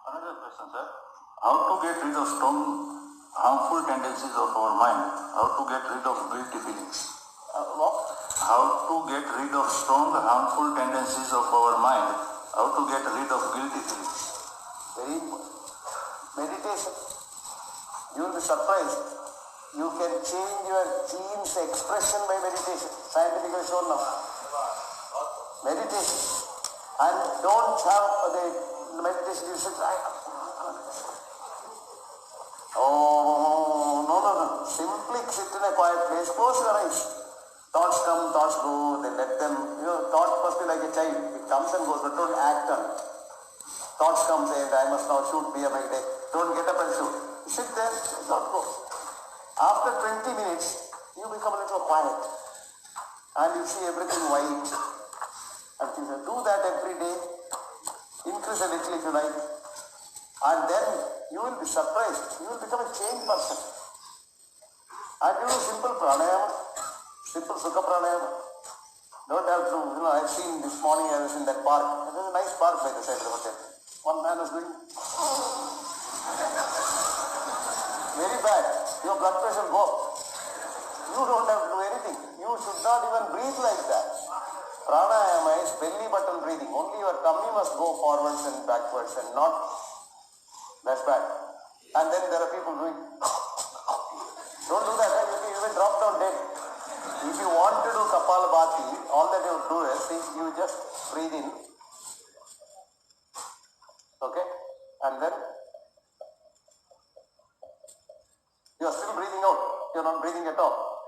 Another question, sir. How to get rid of strong, harmful tendencies of our mind? How to get rid of guilty feelings? What? How to get rid of strong, harmful tendencies of our mind? How to get rid of guilty feelings? Very important. Meditation. You will be surprised. You can change your genes expression by meditation. Scientifically shown now. Meditation. And don't have the meditation. You sit, no. Simply sit in a quiet place. Close your eyes. Thoughts come, thoughts go. They let them. Thought must be like a child. It comes and goes, but don't act on it. Thoughts come and I must now shoot beer my day. Don't get up and shoot. Sit there, not go. After 20 minutes, you become a little quiet. And you see everything white. And you do that every day. Increase a little if you like. And then you will be surprised. You will become a changed person. And you do simple pranayama. Simple sukha pranayama. Don't have to, I've seen this morning I was in that park. There's a nice park by the side of the hotel. One man was doing very bad. Your blood pressure go up. You don't have to do anything. You should not even breathe like that. Pranayama is belly button breathing. Only your tummy must go forwards and backwards and not. That's bad. And then there are people doing. Don't do that. You will drop down dead. If you want to do Kapalabhati, all that you do is you just breathe in. Okay? And then you are still breathing out. You are not breathing at all.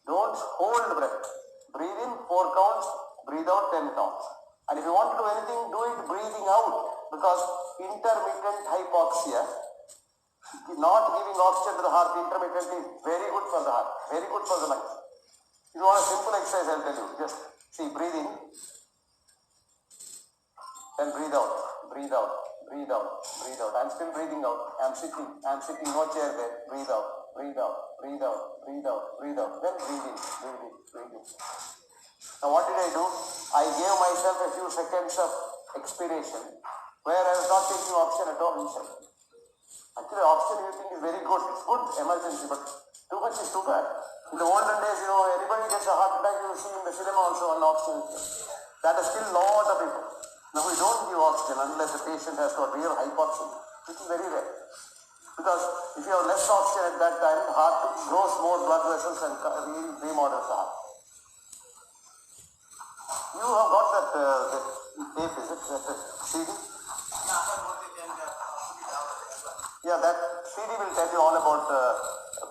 Don't hold the breath. Breathe in 4 counts, breathe out 10 counts. And if you want to do anything, do it breathing out. Because intermittent hypoxia, not giving oxygen to the heart intermittently is very good for the heart, very good for the lungs. If you want a simple exercise, I'll tell you. Just see, breathe in. Then breathe out, breathe out, breathe out, breathe out. I'm still breathing out. I'm sitting, no chair there. Breathe out, breathe out, breathe out, breathe out, breathe out. Then breathe in, breathe in, breathe in. Now what did I do? I gave myself a few seconds of expiration where I was not taking oxygen at all inside. Actually, oxygen you think is very good. It's good, emergency, but too much is too bad. In the olden days, anybody gets a heart attack, you see in the cinema also on oxygen. That is still lot of people. Now we don't give oxygen unless the patient has got real hypoxia, which is very rare. Because if you have less oxygen at that time, the heart grows more blood vessels and remodels the heart. You have got that tape, is it? That CD? Yeah, that CD will tell you all about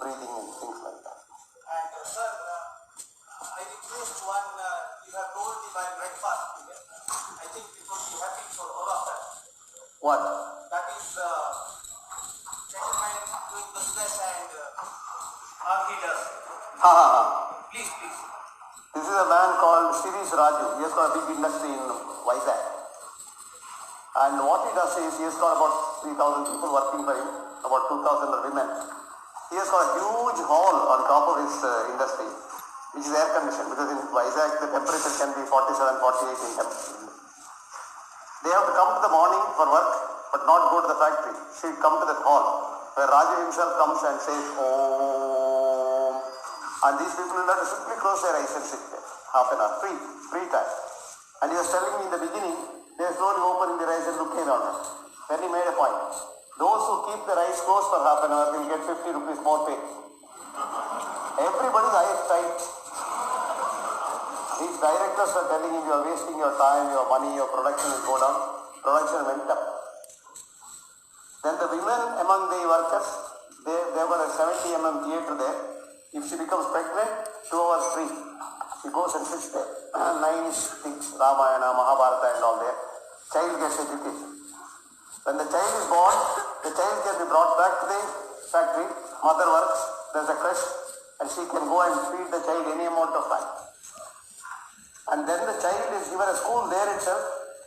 breathing and things like that. And sir, I request one, you have told me by breakfast. I think it would be happy for all of us. What? That is gentleman doing business and how he does. Please. This is a man called Sirish Raju. He has got a big industry in Vizag. And what he does is, he has got about 3,000 people working for him, about 2,000 are women. He has got a huge hall on top of his industry, which is air conditioned, because in Vizag the temperature can be 47, 48 in temperature. They have to come to the morning for work, but not go to the factory. She come to that hall, where Raju himself comes and says, Om. And these people will have to simply close their eyes and sit there, half an hour, free time. And he was telling me in the beginning, they are slowly opening their eyes and looking around them. Then he made a point. Those who keep their eyes closed for half an hour will get 50 rupees more pay. Everybody's eyes tight. These directors are telling him you are wasting your time, your money, your production will go down. Production went up. Then the women among the workers, there were a 70 mm theatre there. If she becomes pregnant, 2 hours free. She goes and sits there. Nice things, Ramayana, Mahabharata and all there. Child gets education. When the child is born, the child can be brought back to the factory. Mother works, there's a crush, and she can go and feed the child any amount of time. And then the child is given a school there itself,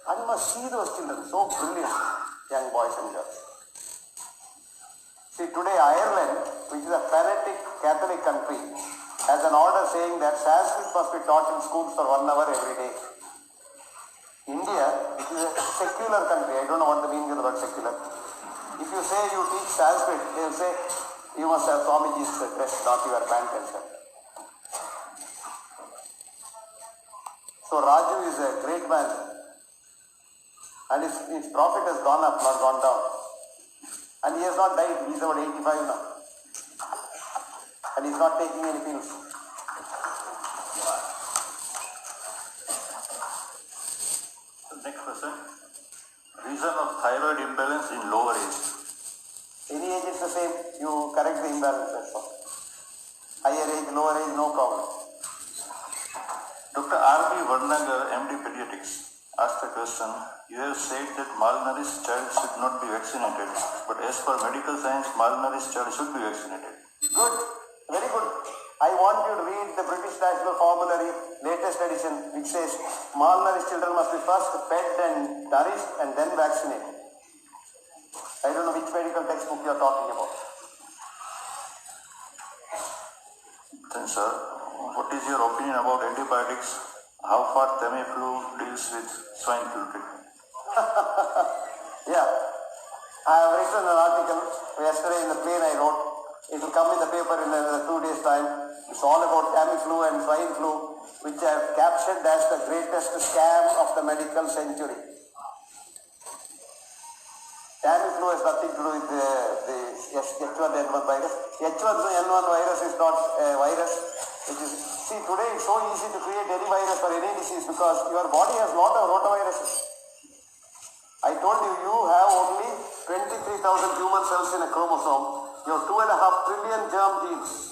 and you must see those children, so brilliant, young boys and girls. See, today Ireland, which is a fanatic Catholic country, has an order saying that Sanskrit must be taught in schools for 1 hour every day. India is a secular country. I don't know what the meaning of the word secular. If you say you teach Sanskrit, they will say you must have Swamiji's dress, not your pant and shirt. So Raju is a great man, and his profit has gone up, not gone down. And he has not died. He is about 85 now, and he is not taking any pills. Next question. Reason of thyroid imbalance in lower age. Any age is the same. You correct the imbalance. That's all. Higher age, lower age, no problem. Dr. R.B. Varnagar, MD Pediatrics, asked a question. You have said that malnourished child should not be vaccinated, but as per medical science, malnourished child should be vaccinated. Good. Very good. I want you to read the British National Formulary, latest edition, which says malnourished children must be first fed and nourished and then vaccinated. I don't know which medical textbook you are talking about. Then, sir, what is your opinion about antibiotics? How far Tamiflu deals with swine flu treatment? Yeah. I have written an article yesterday in the plane I wrote. It will come in the paper in 2 days' time. It's all about Tamiflu and swine flu, which I have captured as the greatest scam of the medical century. Tamiflu has nothing to do with the H1N1 virus. H1N1 virus is not a virus. See, today it's so easy to create any virus for any disease because your body has lot of rotaviruses. I told you, you have only 23,000 human cells in a chromosome. You have 2.5 trillion germ genes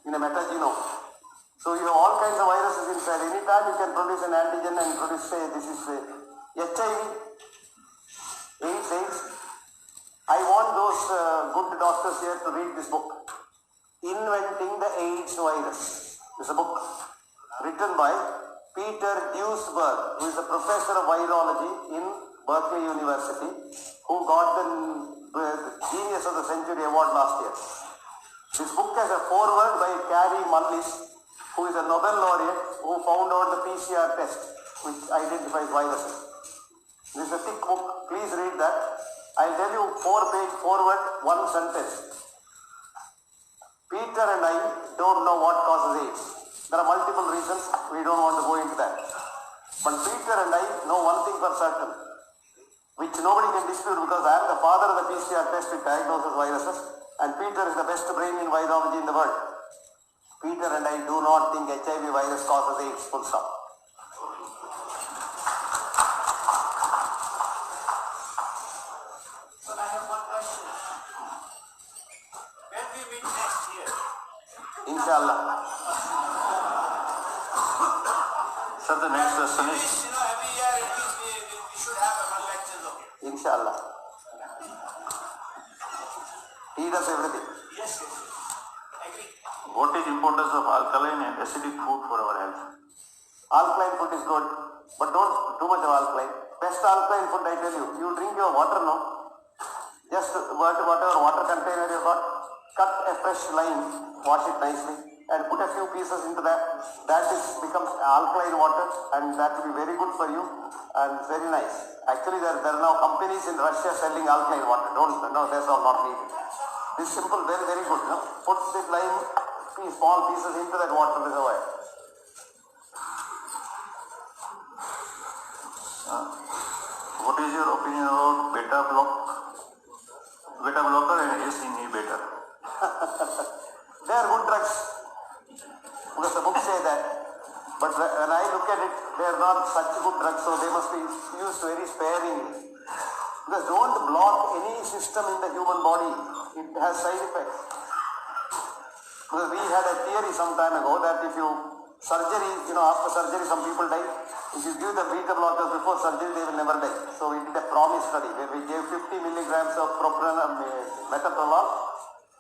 in a metagenome. So you have all kinds of viruses inside. Anytime you can produce an antigen and produce, say, this is HIV, AIDS. I want those good doctors here to read this book, Inventing the AIDS Virus. It's a book written by Peter Duesberg, who is a professor of virology in Berkeley University, who got the Genius of the Century Award last year. This book has a foreword by Carrie Mullis, who is a Nobel laureate who found out the PCR test, which identifies viruses. This is a thick book. Please read that. I'll tell you 4-page foreword, one sentence. Peter and I don't know what causes AIDS. There are multiple reasons. We don't want to go into that. But Peter and I know one thing for certain, which nobody can dispute because I am the father of the PCR test which diagnoses viruses, and Peter is the best brain in virology in the world. Peter and I do not think HIV virus causes AIDS, full stop. So I have one question. When we meet next year, Inshallah. Sir, the next question is, every year at least we should have one lecture of it. Inshallah. He does everything. Yes. Agree. what is importance of alkaline and acidic food for our health? Alkaline food is good, but don't too much of alkaline. Best alkaline food, I tell you, you drink your water, no? Just whatever water container you got, cut a fresh lime, wash it nicely, and put a few pieces into that. That becomes alkaline water, and that will be very good for you and very nice. Actually, there are now companies in Russia selling alkaline water. No, that's all not needed. This simple, very, very good. No? Put the lime, small pieces into that water reservoir. What is your opinion about beta blocker and ACE inhibitor? They are good drugs, because the books say that. But when I look at it, they are not such good drugs, so they must be used very sparingly. Because don't block any system in the human body. It has side effects. Because we had a theory some time ago that if you surgery, after surgery some people die. If you give them beta blockers before surgery, they will never die. So we did a promise study where we gave 50 milligrams of metoprolol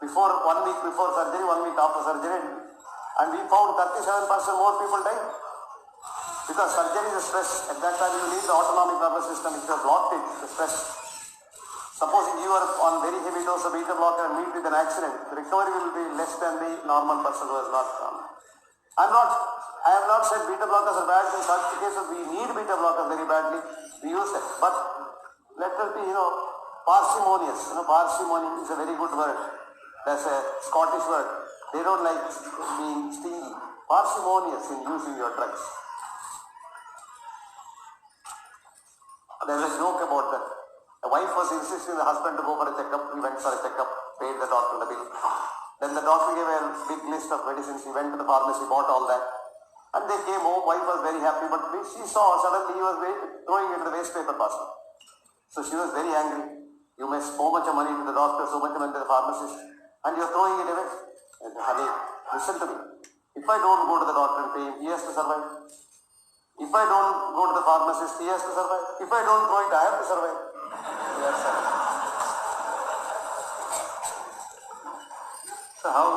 before 1 week before surgery, 1 week after surgery, and we found 37% more people died. Because surgery is a stress. At that time you need the autonomic nervous system. If you have blocked it, the stress. Supposing you are on very heavy dose of beta blocker and meet with an accident, the recovery will be less than the normal person who has not gone. I have not said beta blockers are bad. In such cases, we need beta blockers very badly. We use them. But let us be, parsimonious. Parsimony is a very good word. That's a Scottish word. They don't like being stingy. Parsimonious in using your drugs. There's a joke about that. The wife was insisting the husband to go for a checkup. He went for a checkup, paid the doctor the bill. Then the doctor gave a big list of medicines. He went to the pharmacy, bought all that. And they came home. Wife was very happy, but she saw suddenly he was throwing it in the waste paper basket. So she was very angry. You made so much money to the doctor, so much money to the pharmacist, and you're throwing it away. And honey, listen to me. If I don't go to the doctor and pay him, he has to survive. If I don't go to the pharmacist, he has to survive. If I don't throw it, I have to survive. Yes, sir. So how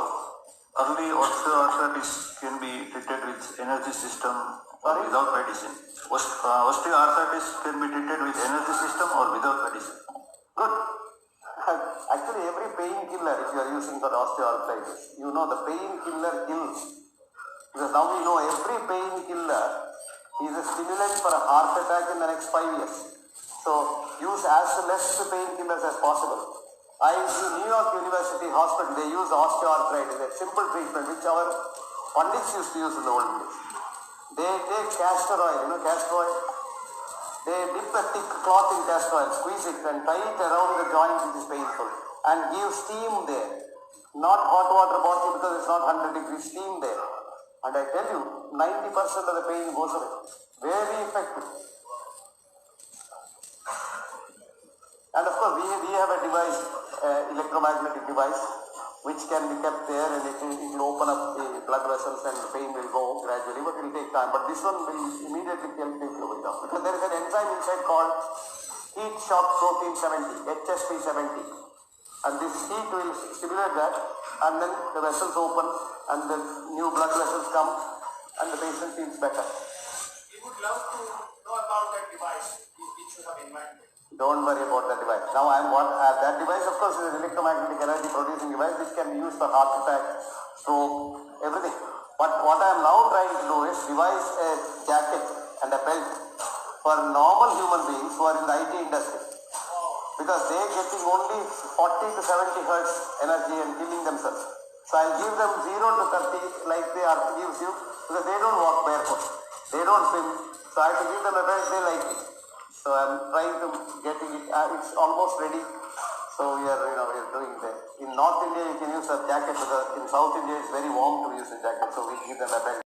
early osteoarthritis can be treated with energy system or without medicine? Osteoarthritis can be treated with energy system or without medicine? Good. Actually, every painkiller, if you are using for osteoarthritis, the painkiller kills. Because now we know every painkiller is a stimulant for a heart attack in the next 5 years. So use as less painkillers as possible. In New York University Hospital, they use osteoarthritis, a simple treatment which our pundits used to use in the old days. They take castor oil, castor oil. They dip a thick cloth in castor oil, squeeze it and tie it around the joint which is painful and give steam there. Not hot water bottle because it's not 100 degrees, steam there. And I tell you, 90% of the pain goes away. Very effective. And of course, we have a device, electromagnetic device, which can be kept there and it will open up the blood vessels and the pain will go gradually, but it will take time. But this one will immediately help you to it off. Because there is an enzyme inside called heat shock protein 70, HSP70. And this heat will stimulate that, and then the vessels open and the new blood vessels come and the patient feels better. We would love to know about that device which you have invented. Don't worry about that device. Now that device, of course, is an electromagnetic energy producing device which can be used for heart attack, stroke, everything. But what I am now trying to do is devise a jacket and a belt for normal human beings who are in the IT industry. Because they are getting only 40 to 70 hertz energy and killing themselves. So I'll give them 0 to 30 like the earth gives you, because they don't walk barefoot. They don't swim. So I have to give them a belt, they like it. So I'm trying to getting it, it's almost ready. So we are doing that. In North India you can use a jacket, because in South India it's very warm to use a jacket, so we give them a belt.